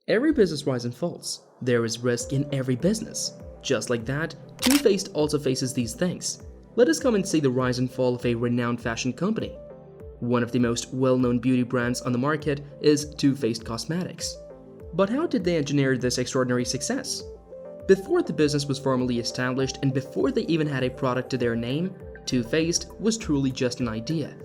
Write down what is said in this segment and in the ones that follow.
Every business rise and falls. There is risk in every business. Just like that, Too Faced also faces these things. Let us come and see the rise and fall of a renowned fashion company. One of the most well-known beauty brands on the market is Too Faced Cosmetics. But how did they engineer this extraordinary success? Before the business was formally established and before they even had a product to their name, Too Faced was truly just an idea.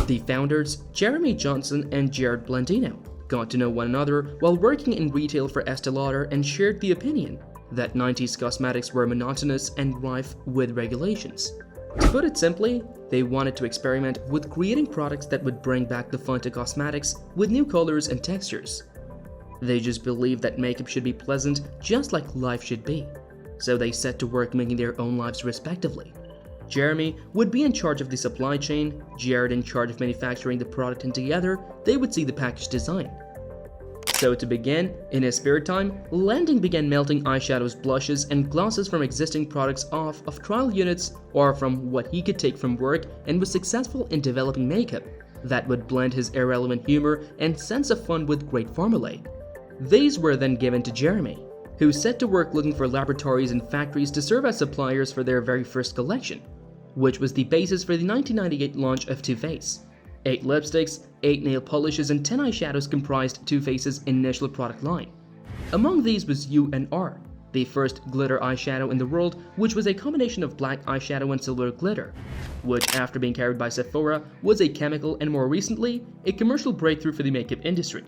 The founders, Jeremy Johnson and Jared Blandino, got to know one another while working in retail for Estee Lauder and shared the opinion that 90s cosmetics were monotonous and rife with regulations. To put it simply, they wanted to experiment with creating products that would bring back the fun to cosmetics with new colors and textures. They just believed that makeup should be pleasant just like life should be, so they set to work making their own lives respectively. Jeremy would be in charge of the supply chain, Jared in charge of manufacturing the product, and together they would see the package design. So to begin, in his spare time, Landing began melting eyeshadows, blushes, and glosses from existing products off of trial units or from what he could take from work, and was successful in developing makeup that would blend his irrelevant humor and sense of fun with great formulae. These were then given to Jeremy, who set to work looking for laboratories and factories to serve as suppliers for their very first collection, which was the basis for the 1998 launch of Too Faced. 8 lipsticks, 8 nail polishes, and 10 eyeshadows comprised Too Faced's initial product line. Among these was U&R, the first glitter eyeshadow in the world, which was a combination of black eyeshadow and silver glitter, which after being carried by Sephora was a chemical and more recently, a commercial breakthrough for the makeup industry.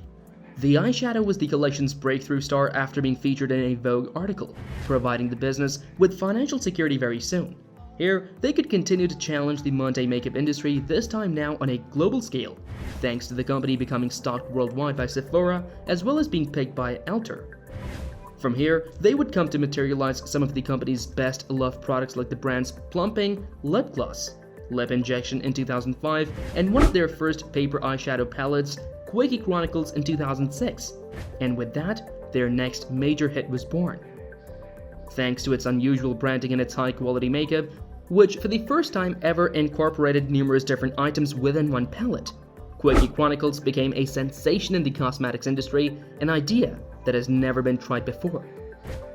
The eyeshadow was the collection's breakthrough star after being featured in a Vogue article, providing the business with financial security very soon. Here, they could continue to challenge the mundane makeup industry, this time now on a global scale, thanks to the company becoming stocked worldwide by Sephora, as well as being picked by Alter. From here, they would come to materialize some of the company's best-loved products like the brand's Plumping Lip Gloss, Lip Injection in 2005, and one of their first paper eyeshadow palettes, Quickie Chronicles in 2006. And with that, their next major hit was born. Thanks to its unusual branding and its high-quality makeup, which for the first time ever incorporated numerous different items within one palette, Quickie Chronicles became a sensation in the cosmetics industry, an idea that has never been tried before.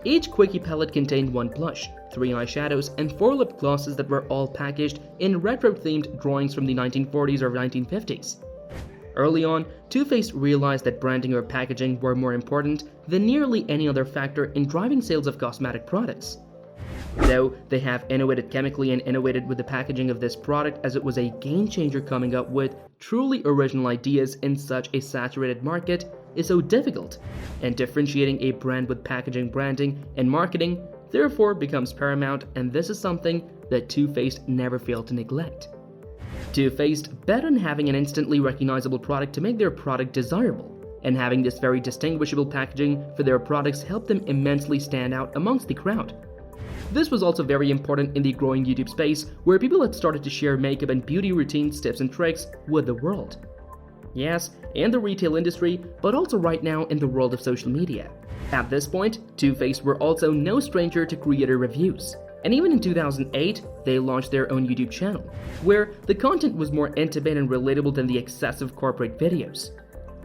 Each Quickie palette contained 1 blush, 3 eyeshadows, and 4 lip glosses that were all packaged in retro-themed drawings from the 1940s or 1950s. Early on, Too Faced realized that branding or packaging were more important than nearly any other factor in driving sales of cosmetic products. Though they have innovated chemically and innovated with the packaging of this product, as it was a game changer, coming up with truly original ideas in such a saturated market is so difficult, and differentiating a brand with packaging, branding, and marketing therefore becomes paramount, and this is something that Too Faced never failed to neglect. Too Faced bet on having an instantly recognizable product to make their product desirable, and having this very distinguishable packaging for their products helped them immensely stand out amongst the crowd. This was also very important in the growing YouTube space, where people had started to share makeup and beauty routines, tips and tricks with the world. Yes, in the retail industry, but also right now in the world of social media. At this point, Too Faced were also no stranger to creator reviews. And even in 2008, they launched their own YouTube channel, where the content was more intimate and relatable than the excessive corporate videos.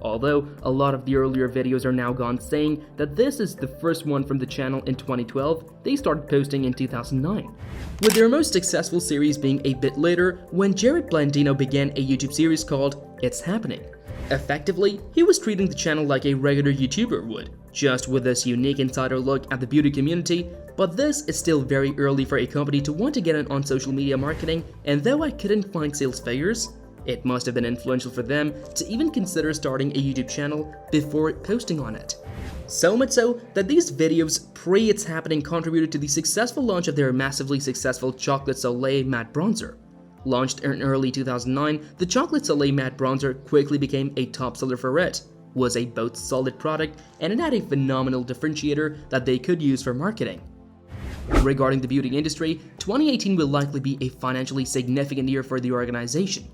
Although a lot of the earlier videos are now gone, saying that this is the first one from the channel in 2012, they started posting in 2009. With their most successful series being a bit later, when Jared Blandino began a YouTube series called It's Happening. Effectively, he was treating the channel like a regular YouTuber would, just with this unique insider look at the beauty community, but this is still very early for a company to want to get in on social media marketing, and though I couldn't find sales figures, it must have been influential for them to even consider starting a YouTube channel before posting on it. So much so that these videos pre-It's Happening contributed to the successful launch of their massively successful Chocolate Soleil Matte Bronzer. Launched in early 2009, the Chocolate Soleil Matte Bronzer quickly became a top seller for it, was a both solid product, and it had a phenomenal differentiator that they could use for marketing. Regarding the beauty industry, 2018 will likely be a financially significant year for the organization.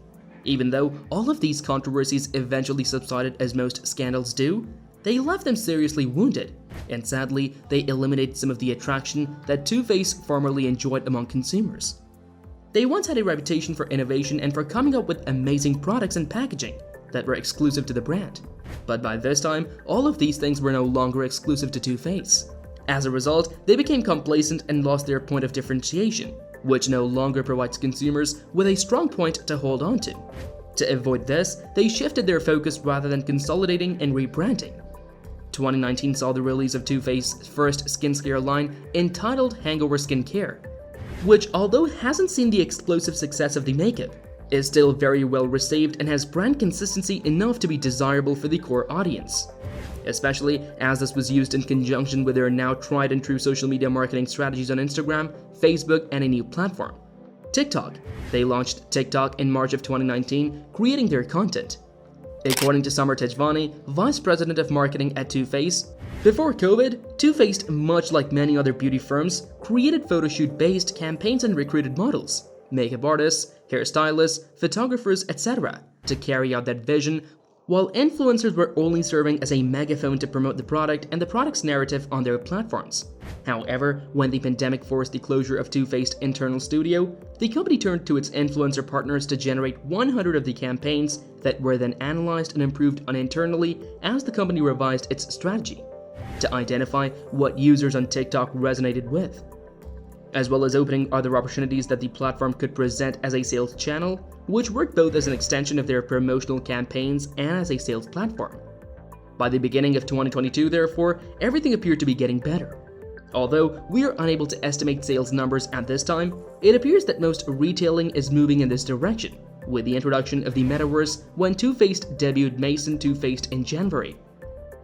Even though all of these controversies eventually subsided as most scandals do, they left them seriously wounded, and sadly, they eliminated some of the attraction that Too Faced formerly enjoyed among consumers. They once had a reputation for innovation and for coming up with amazing products and packaging, that were exclusive to the brand. But by this time, all of these things were no longer exclusive to Too Faced. As a result, they became complacent and lost their point of differentiation, which no longer provides consumers with a strong point to hold on to. To avoid this, they shifted their focus rather than consolidating and rebranding. 2019 saw the release of Too Faced's first skincare line entitled Hangover Skincare, which, although hasn't seen the explosive success of the makeup, is still very well received and has brand consistency enough to be desirable for the core audience, especially as this was used in conjunction with their now tried and true social media marketing strategies on Instagram, Facebook, and a new platform, TikTok. They launched TikTok in March of 2019, creating their content. According to Summer Tejvani, Vice President of Marketing at Too Faced, before COVID, Too Faced, much like many other beauty firms, created photoshoot-based campaigns and recruited models, makeup artists, hairstylists, photographers, etc. to carry out that vision, while influencers were only serving as a megaphone to promote the product and the product's narrative on their platforms. However, when the pandemic forced the closure of Too Faced internal studio, the company turned to its influencer partners to generate 100 of the campaigns that were then analyzed and improved on internally as the company revised its strategy to identify what users on TikTok resonated with, as well as opening other opportunities that the platform could present as a sales channel, which worked both as an extension of their promotional campaigns and as a sales platform. By the beginning of 2022, therefore, everything appeared to be getting better. Although we are unable to estimate sales numbers at this time, it appears that most retailing is moving in this direction, with the introduction of the metaverse when Too Faced debuted Mason Too Faced in January.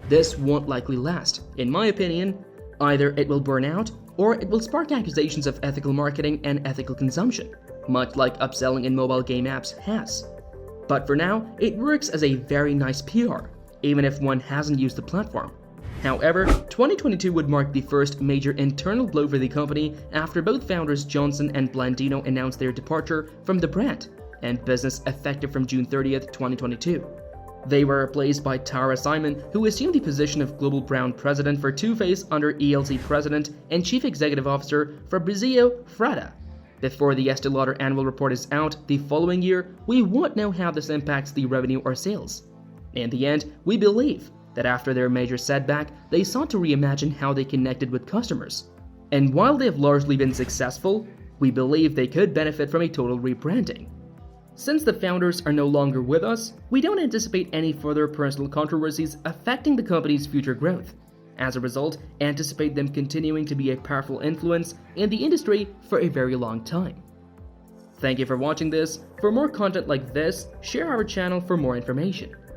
This won't likely last. In my opinion, either it will burn out or it will spark accusations of ethical marketing and ethical consumption, much like upselling in mobile game apps has. But for now, it works as a very nice PR, even if one hasn't used the platform. However, 2022 would mark the first major internal blow for the company after both founders Johnson and Blandino announced their departure from the brand and business effective from June 30th, 2022. They were replaced by Tara Simon, who assumed the position of Global Brand President for Too Faced under ELC President and Chief Executive Officer Fabrizio Frada. Before the Estee Lauder annual report is out the following year, we won't know how this impacts the revenue or sales. In the end, we believe that after their major setback, they sought to reimagine how they connected with customers. And while they have largely been successful, we believe they could benefit from a total rebranding. Since the founders are no longer with us, we don't anticipate any further personal controversies affecting the company's future growth. As a result, anticipate them continuing to be a powerful influence in the industry for a very long time. Thank you for watching this. For more content like this, share our channel for more information.